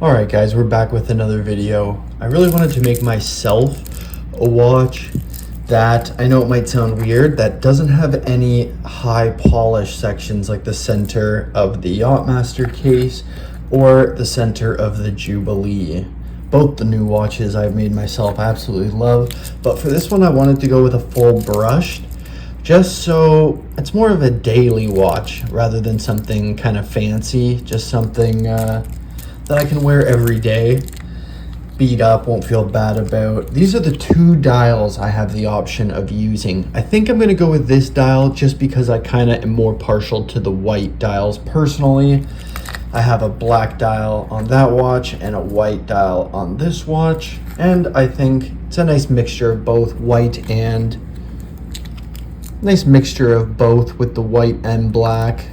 Alright guys, we're back with another video. I really wanted to make myself a watch that, I know it might sound weird, that doesn't have any high polish sections like the center of the Yachtmaster case or the center of the Jubilee. Both the new watches I've made myself absolutely love, but for this one I wanted to go with a full brushed, just so it's more of a daily watch rather than something kind of fancy, just something that I can wear every day, beat up, won't feel bad about. These are the two dials I have the option of using. I think I'm gonna go with this dial just because I kind of am more partial to the white dials personally. I have a black dial on that watch and a white dial on this watch, and I think it's a nice mixture of both white and with the white and black.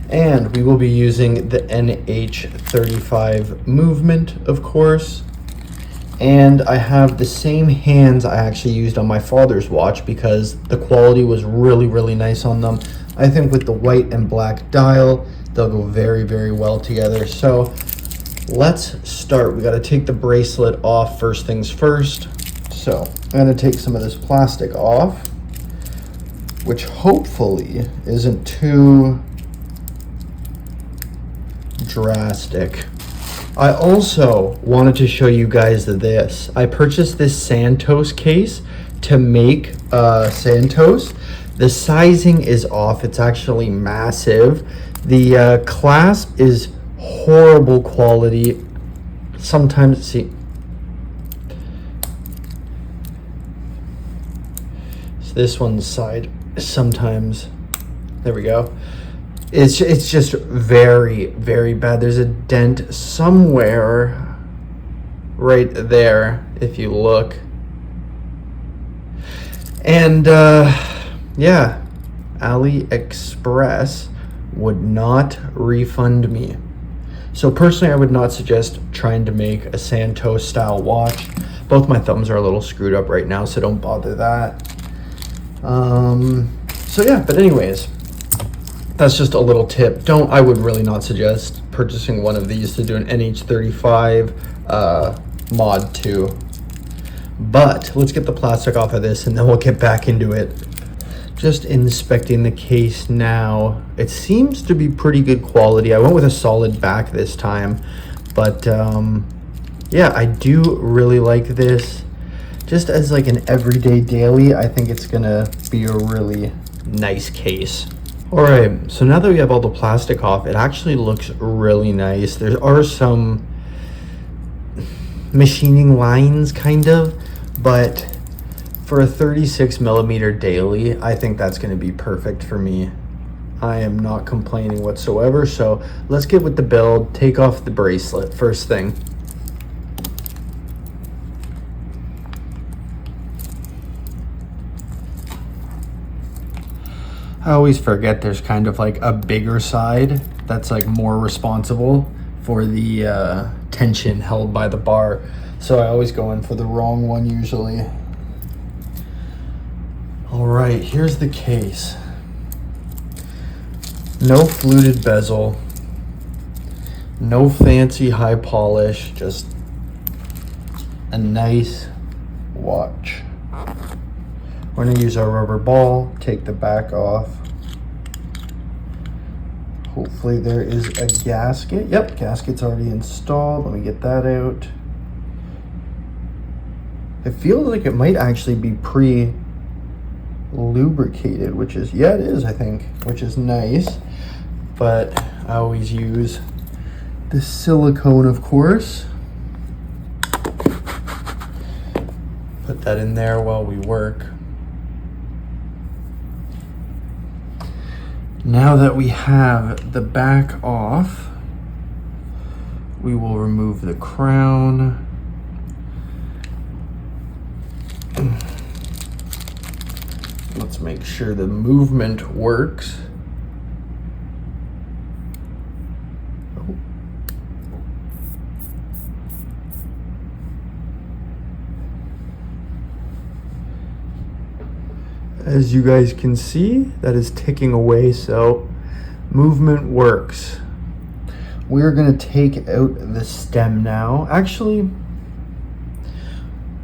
And we will be using the NH35 movement, of course. And I have the same hands I actually used on my father's watch because the quality was really, really nice on them. I think with the white and black dial, they'll go very, very well together. So let's start. We got to take the bracelet off first things first. So I'm going to take some of this plastic off, which hopefully isn't too drastic. I also wanted to show you guys this. I purchased this Santos case to make Santos. The sizing is off. It's actually massive. The clasp is horrible quality. Sometimes, see, so this one's side sometimes, there we go. It's just very, very bad. There's a dent somewhere right there if you look. And yeah, Aliexpress would not refund me. So personally, I would not suggest trying to make a Santos style watch. Both my thumbs are a little screwed up right now, so don't bother that. So yeah, but anyways, that's just a little tip. I would really not suggest purchasing one of these to do an NH35 mod 2. But let's get the plastic off of this and then we'll get back into it. Just inspecting the case now. It seems to be pretty good quality. I went with a solid back this time, but yeah, I do really like this. Just as like an everyday daily, I think it's gonna be a really nice case. Alright, so now that we have all the plastic off, it actually looks really nice. There are some machining lines kind of, but for a 36mm daily, I think that's going to be perfect for me. I am not complaining whatsoever, so let's get with the build, take off the bracelet first thing. I always forget there's kind of like a bigger side that's like more responsible for the tension held by the bar. So I always go in for the wrong one usually. All right, here's the case. No fluted bezel, no fancy high polish, just a nice watch. We're gonna use our rubber ball, take the back off. Hopefully there is a gasket. Yep, gasket's already installed. Let me get that out. It feels like it might actually be pre-lubricated, which is, yeah, it is, I think, which is nice. But I always use the silicone, of course. Put that in there while we work. Now that we have the back off, we will remove the crown. Let's make sure the movement works. As you guys can see, that is ticking away, so movement works. we're gonna take out the stem now. Actually,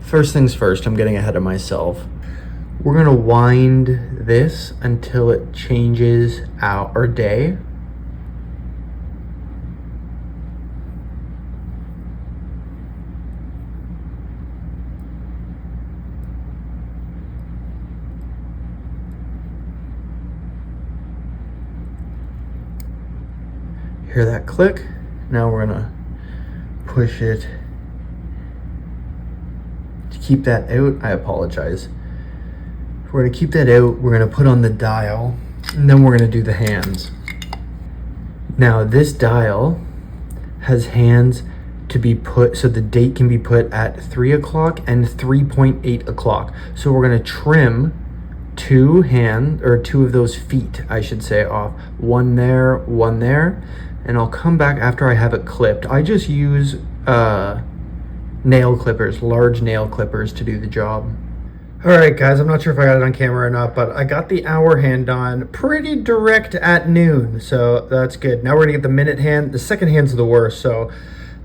first things first, I'm getting ahead of myself. We're gonna wind this until it changes out or day. Hear that click? Now we're gonna push it to keep that out. I apologize. We're gonna keep that out. We're gonna put on the dial, and then we're gonna do the hands. Now this dial has hands to be put, so the date can be put at 3 o'clock and 3.8 o'clock. So we're gonna trim two of those feet, I should say, off. One there, and I'll come back after I have it clipped. I just use nail clippers, large nail clippers, to do the job. All right, guys, I'm not sure if I got it on camera or not, but I got the hour hand on pretty direct at noon, so that's good. Now we're gonna get the minute hand. The second hand's the worst, so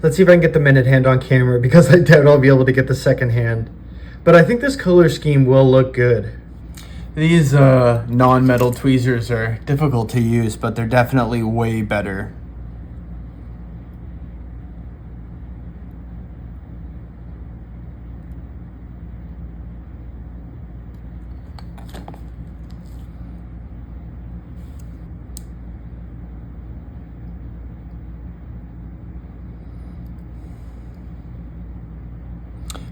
let's see if I can get the minute hand on camera, because I doubt I'll be able to get the second hand. But I think this color scheme will look good. These non-metal tweezers are difficult to use, but they're definitely way better.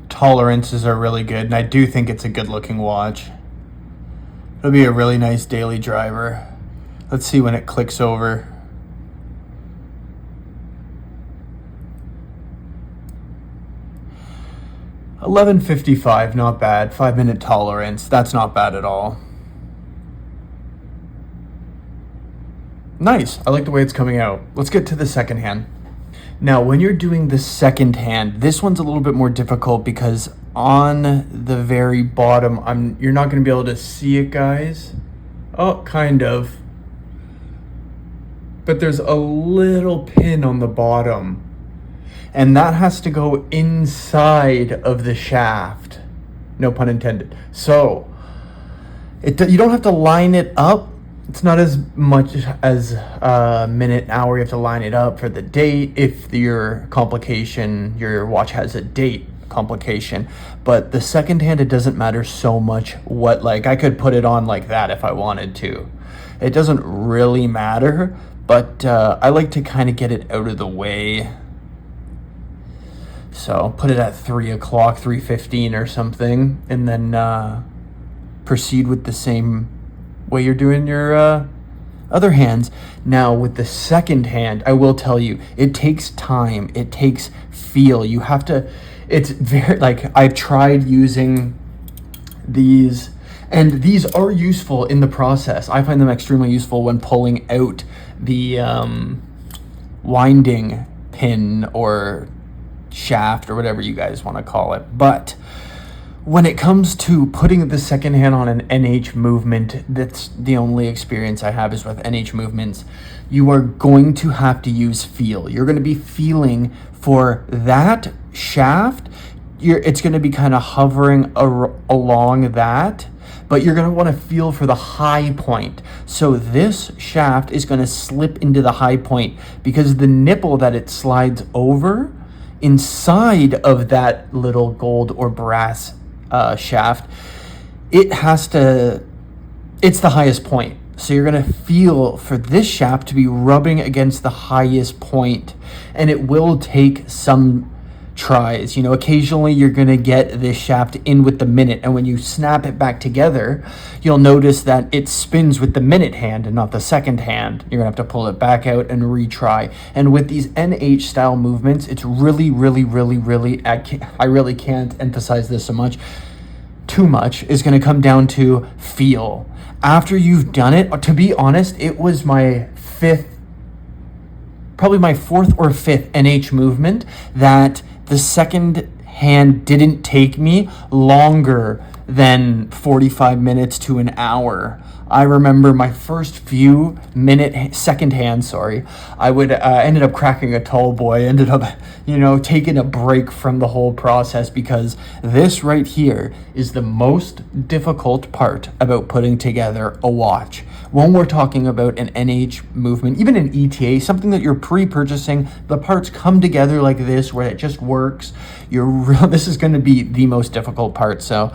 Tolerances are really good, and I do think it's a good looking watch. It'll be a really nice daily driver. Let's see when it clicks over. $11.55, not bad. 5-minute tolerance, that's not bad at all. Nice, I like the way it's coming out. Let's get to the second hand. Now, when you're doing the second hand, this one's a little bit more difficult because on the very bottom, you're not going to be able to see it, guys. Oh, kind of. But there's a little pin on the bottom, and that has to go inside of the shaft. No pun intended. So, you don't have to line it up. It's not as much as a minute, hour. You have to line it up for the date if your watch has a date complication. But the second hand, it doesn't matter so much I could put it on like that if I wanted to. It doesn't really matter, but I like to kind of get it out of the way. So put it at 3 o'clock, 3:15 or something, and then proceed with the same way you're doing your other hands. Now with the second hand, I will tell you, it takes time, it takes feel. You have to, it's very, I've tried using these, and these are useful in the process. I find them extremely useful when pulling out the winding pin or shaft or whatever you guys want to call it. But when it comes to putting the second hand on an NH movement, that's the only experience I have is with NH movements. You are going to have to use feel. You're going to be feeling for that shaft. It's going to be kind of hovering along that, but you're going to want to feel for the high point. So this shaft is going to slip into the high point because the nipple that it slides over inside of that little gold or brass shaft, it's the highest point. So you're going to feel for this shaft to be rubbing against the highest point, and it will take some tries. Occasionally you're going to get this shaft in with the minute, and when you snap it back together, you'll notice that it spins with the minute hand and not the second hand. You're going to have to pull it back out and retry. And with these NH style movements, it's really, I really can't emphasize this so much, too much, is going to come down to feel. After you've done it, to be honest, it was probably my fourth or fifth NH movement that the second hand didn't take me longer than 45 minutes to an hour. I remember my first few second hand, I would ended up cracking a tall boy, ended up, taking a break from the whole process, because this right here is the most difficult part about putting together a watch. When we're talking about an NH movement, even an ETA, something that you're pre-purchasing, the parts come together like this where it just works. This is going to be the most difficult part. So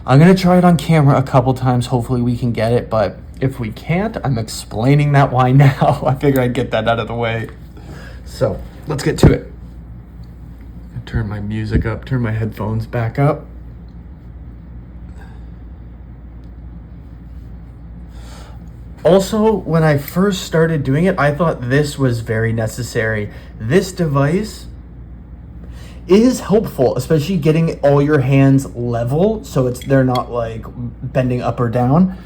I'm going to try it on camera a couple times. Hopefully we can get it, but if we can't, I'm explaining that why now. I figured I'd get that out of the way. So let's get to it. Turn my music up, turn my headphones back up. Also, when I first started doing it, I thought this was very necessary. This device is helpful, especially getting all your hands level so they're not like bending up or down.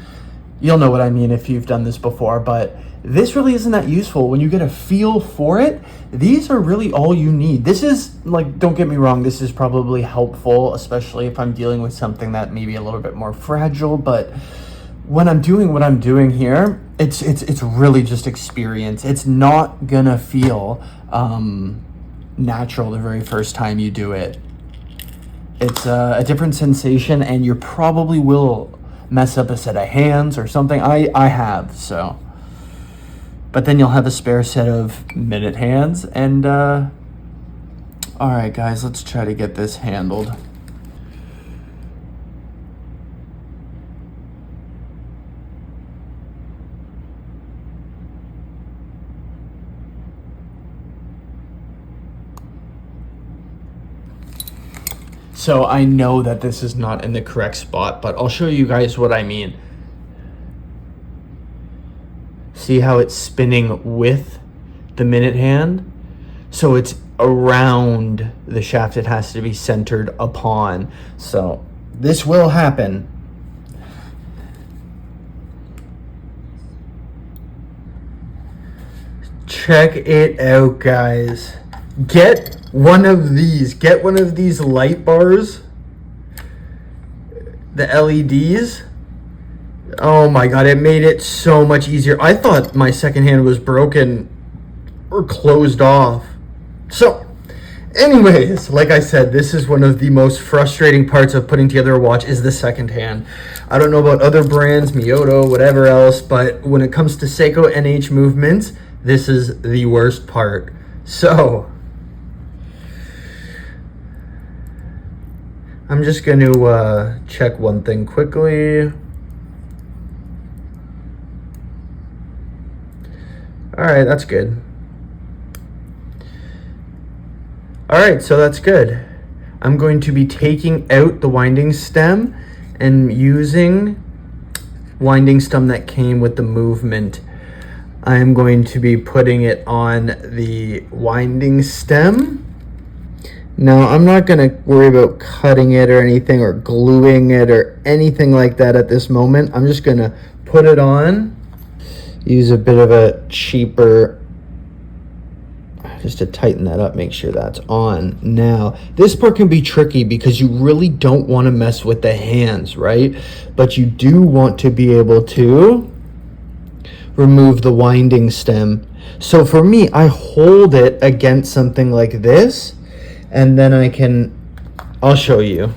You'll know what I mean if you've done this before, but this really isn't that useful. When you get a feel for it, these are really all you need. This is like, don't get me wrong, this is probably helpful, especially if I'm dealing with something that may be a little bit more fragile, but when I'm doing what I'm doing here, it's really just experience. It's not gonna feel natural the very first time you do it. It's a different sensation, and you probably will mess up a set of hands or something. I have, so. But then you'll have a spare set of minute hands, and all right, guys, let's try to get this handled. So I know that this is not in the correct spot, but I'll show you guys what I mean. See how it's spinning with the minute hand? So it's around the shaft it has to be centered upon. So this will happen. Check it out, guys. Get one of these light bars, the LEDs. Oh my god, it made it so much easier. I thought my second hand was broken or closed off. So anyways, like I said, this is one of the most frustrating parts of putting together a watch, is the second hand. I don't know about other brands, Miyota, whatever else, but when it comes to Seiko NH movements, this is the worst part. So I'm just going to check one thing quickly. All right, that's good. All right, so that's good. I'm going to be taking out the winding stem and using winding stem that came with the movement. I'm going to be putting it on the winding stem. Now, I'm not going to worry about cutting it or anything, or gluing it or anything like that at this moment. I'm just going to put it on, use a bit of a cheaper, just to tighten that up, make sure that's on. Now, this part can be tricky because you really don't want to mess with the hands, right? But you do want to be able to remove the winding stem. So for me, I hold it against something like this, and then I'll show you.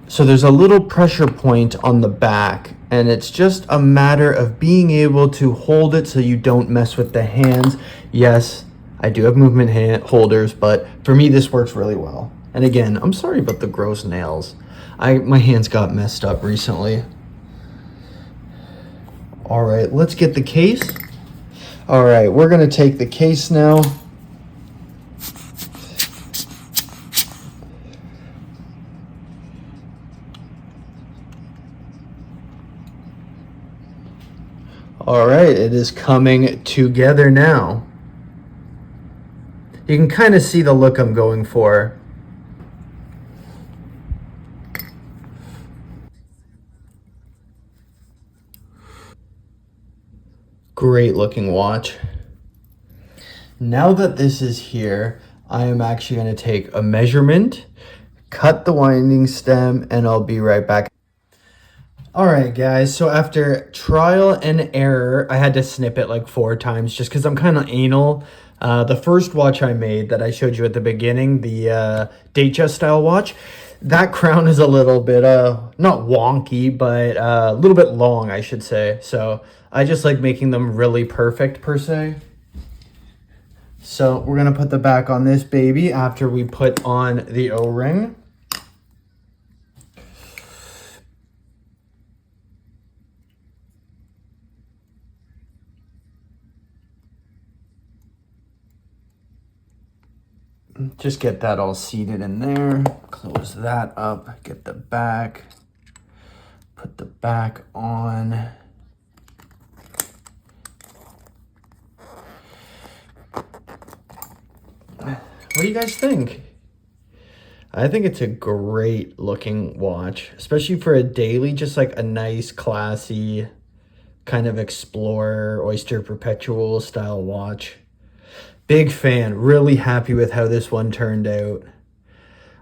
So there's a little pressure point on the back, and it's just a matter of being able to hold it so you don't mess with the hands. Yes, I do have movement hand holders, but for me this works really well. And again, I'm sorry about the gross nails. My hands got messed up recently. All right, let's get the case. All right, we're gonna take the case now. All right, it is coming together now. You can kind of see the look I'm going for. Great looking watch. Now that this is here, I am actually going to take a measurement, cut the winding stem, and I'll be right back. All right, guys, so after trial and error, I had to snip it like 4 times just because I'm kind of anal. The first watch I made that I showed you at the beginning, the Datejust style watch, that crown is a little bit, not wonky, but a little bit long, I should say. So I just like making them really perfect, per se. So we're going to put the back on this baby after we put on the O-ring. Just get that all seated in there. Close that up. Get the back. Put the back on. What do you guys think? I think it's a great looking watch, especially for a daily, just like a nice, classy, kind of Explorer, Oyster Perpetual style watch. Big fan, really happy with how this one turned out.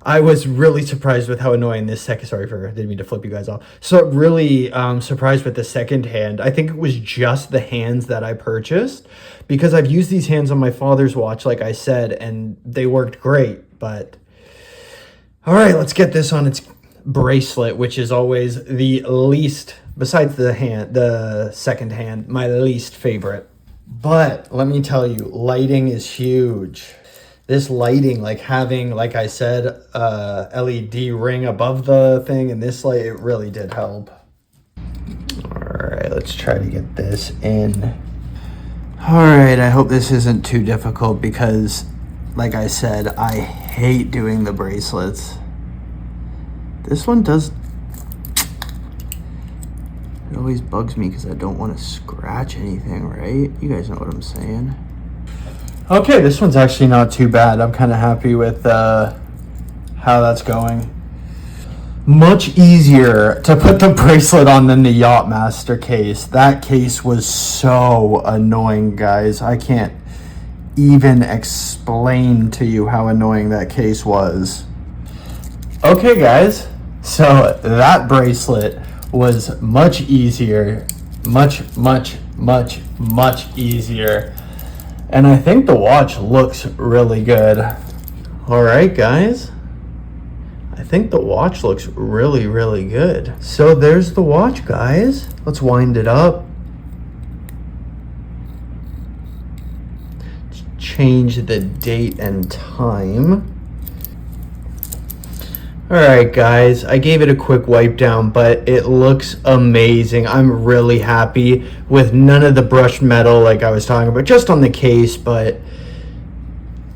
I was really surprised with how annoying this second, didn't mean to flip you guys off. So really surprised with the second hand. I think it was just the hands that I purchased because I've used these hands on my father's watch, like I said, and they worked great. But all right, let's get this on its bracelet, which is always the least, besides the second hand, my least favorite. But let me tell you, lighting is huge. This lighting, like having, like I said, LED ring above the thing and this light, it really did help. All right, let's try to get this in. All right, I hope this isn't too difficult because, like I said, I hate doing the bracelets. This one does... It always bugs me because I don't want to scratch anything, right? You guys know what I'm saying. Okay, this one's actually not too bad. I'm kind of happy with how that's going. Much easier to put the bracelet on than the Yachtmaster case. That case was so annoying, guys. I can't even explain to you how annoying that case was. Okay, guys. So that bracelet was much easier. Much easier. And I think the watch looks really good. All right, guys. I think the watch looks really, really good. So there's the watch, guys. Let's wind it up. Change the date and time. All right, guys, I gave it a quick wipe down, but it looks amazing. I'm really happy with none of the brushed metal like I was talking about, just on the case, but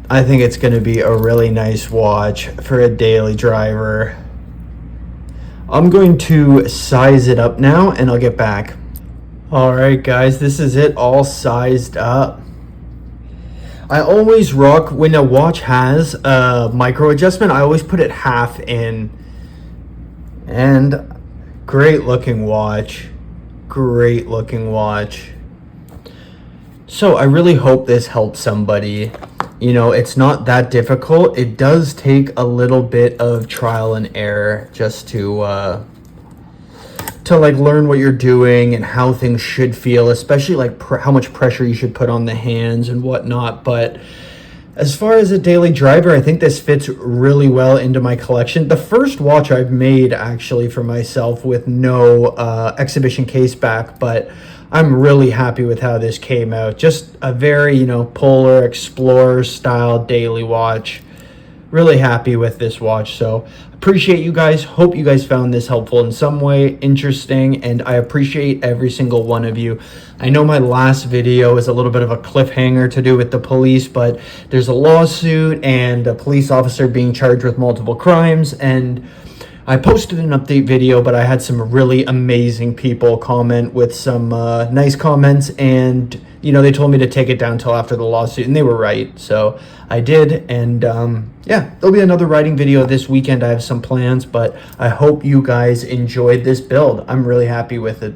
I think it's going to be a really nice watch for a daily driver. I'm going to size it up now, and I'll get back. All right, guys, this is it all sized up. I always rock, when a watch has a micro adjustment, I always put it half in. And great looking watch. Great looking watch. So I really hope this helps somebody. You know, it's not that difficult. It does take a little bit of trial and error just to like learn what you're doing and how things should feel, especially like how much pressure you should put on the hands and whatnot. But as far as a daily driver, I think this fits really well into my collection. The first watch I've made actually for myself with no exhibition case back, but I'm really happy with how this came out. Just a very, you know, Polar Explorer style daily watch. Really happy with this watch. So appreciate you guys. Hope you guys found this helpful in some way, interesting, and I appreciate every single one of you. I know my last video is a little bit of a cliffhanger to do with the police, but there's a lawsuit and a police officer being charged with multiple crimes, and I posted an update video, but I had some really amazing people comment with some nice comments, and you know, they told me to take it down till after the lawsuit, and they were right. So I did, and yeah, there'll be another writing video this weekend. I have some plans, but I hope you guys enjoyed this build. I'm really happy with it.